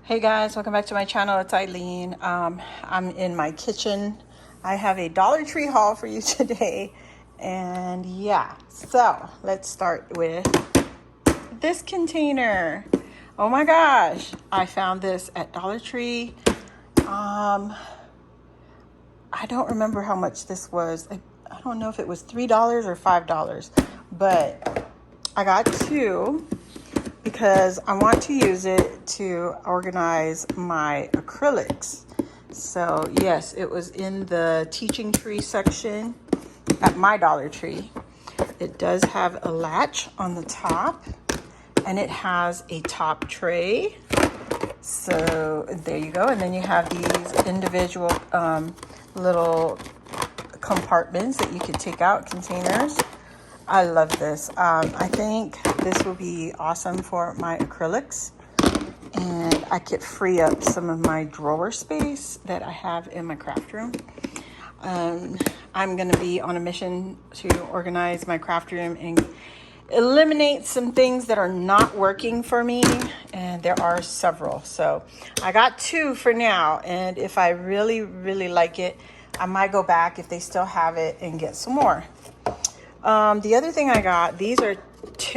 Hey guys, welcome back to my channel. It's Eileen. I'm in my kitchen. I have a Dollar Tree haul for you today. And yeah, so let's start with this container. Oh my gosh, I found this at Dollar Tree. I don't remember how much this was. I don't know if it was $3 or $5, but I got two because I want to use it to organize my acrylics. So yes, it was in the teaching tree section at my Dollar Tree. It does have a latch on the top and it has a top tray. So there you go. And then you have these individual little compartments that you can take out, containers. I love this. I think this will be awesome for my acrylics, and I could free up some of my drawer space that I have in my craft room. I'm going to be on a mission to organize my craft room and eliminate some things that are not working for me, and there are several. So I got two for now, and if I really like it, I might go back if they still have it and get some more. The other thing I got, these are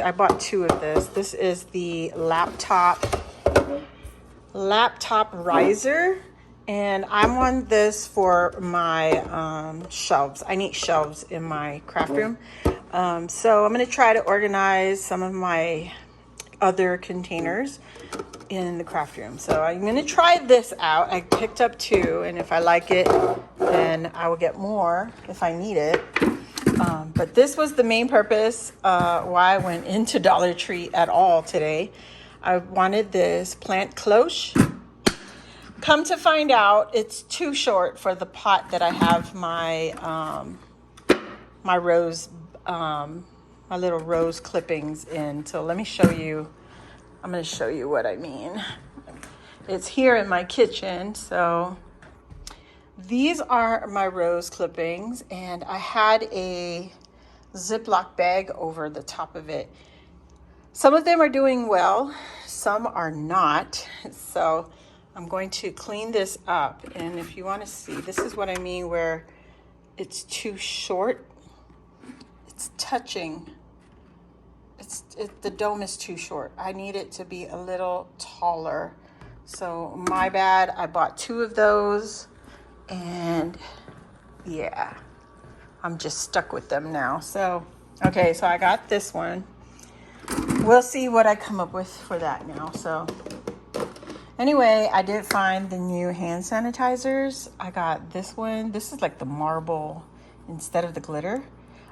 I bought two of this. This is the laptop riser, and I want this for my shelves. I need shelves in my craft room. So I'm going to try to organize some of my other containers in the craft room. So I'm going to try this out. I picked up two, and if I like it, then I will get more if I need it. But this was the main purpose why I went into Dollar Tree at all today. I wanted this plant cloche. Come to find out, it's too short for the pot that I have my my rose, my little rose clippings in. So let me show you. I'm going to show you what I mean. It's here in my kitchen. So these are my rose clippings, and I had a Ziploc bag over the top of it. Some of them are doing well, some are not. So I'm going to clean this up. And if you want to see, this is what I mean where it's too short. It's touching. The dome is too short. I need it to be a little taller. So my bad. I bought two of those. And yeah, I'm just stuck with them now. So, okay, so I got this one. We'll see what I come up with for that now. So anyway, I did find the new hand sanitizers. I got this one. This is like the marble instead of the glitter.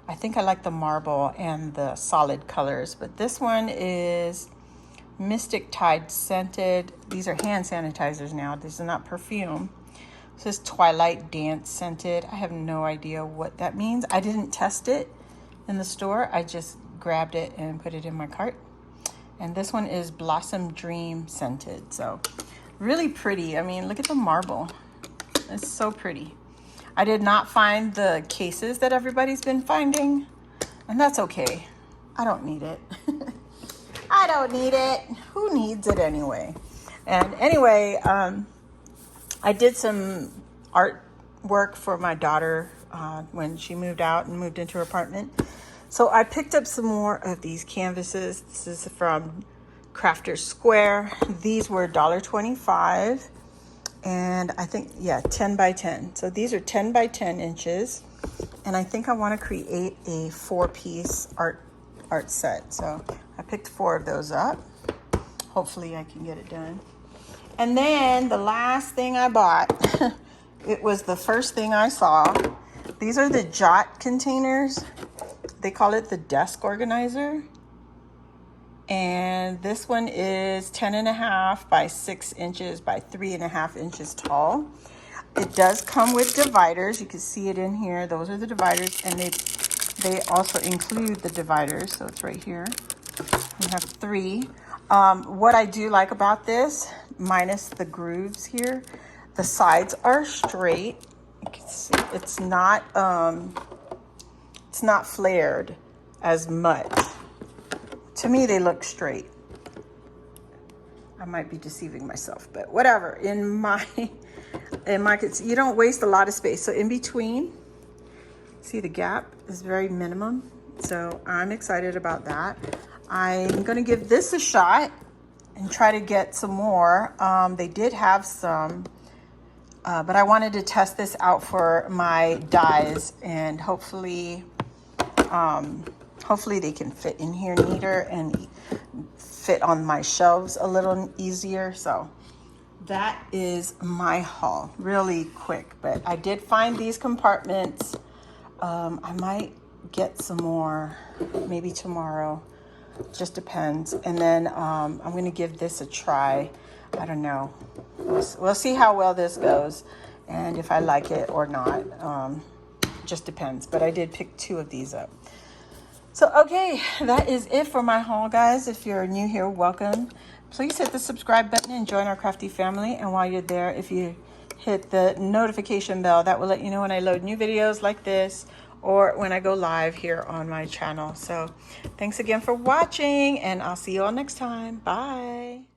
I think I like the marble and the solid colors, but this one is Mystic Tide scented. These are hand sanitizers now. This is not perfume. It says Twilight Dance scented. I have no idea what that means. I didn't test it in the store. I just grabbed it and put it in my cart. And this one is Blossom Dream scented. So really pretty. I mean, look at the marble. It's so pretty. I did not find the cases that everybody's been finding, and that's okay. I don't need it. I don't need it. Who needs it anyway? And anyway, I did some artwork for my daughter when she moved out and moved into her apartment. So I picked up some more of these canvases. This is from Crafter's Square. These were $1.25. And I think, yeah, 10 by 10. So these are 10 by 10 inches. And I think I want to create a 4-piece art set. So I picked 4 of those up. Hopefully I can get it done. And then the last thing I bought, it was the first thing I saw. These are the Jot containers. They call it the desk organizer. And this one is 10.5 by 6 inches by 3.5 inches tall. It does come with dividers. You can see it in here. Those are the dividers, and they also include the dividers. So it's right here. You have 3. What I do like about this, minus the grooves here, the sides are straight. You can see it's not flared as much. To me, they look straight. might be deceiving myself, but whatever. In my you don't waste a lot of space. So in between, see the gap is very minimum. So I'm excited about that. I'm gonna give this a shot and try to get some more. They did have some, but I wanted to test this out for my dies, and hopefully they can fit in here neater and fit on my shelves a little easier. So that is my haul, really quick, but I did find these compartments. I might get some more maybe tomorrow, just depends. And then I'm gonna give this a try. I don't know, we'll see how well this goes and if I like it or not. Just depends, but I did pick 2 of these up. So okay, that is it for my haul, guys. If you're new here, welcome. Please hit the subscribe button and join our Crafty family. And while you're there, if you hit the notification bell, that will let you know when I load new videos like this or when I go live here on my channel. So thanks again for watching, and I'll see you all next time. Bye.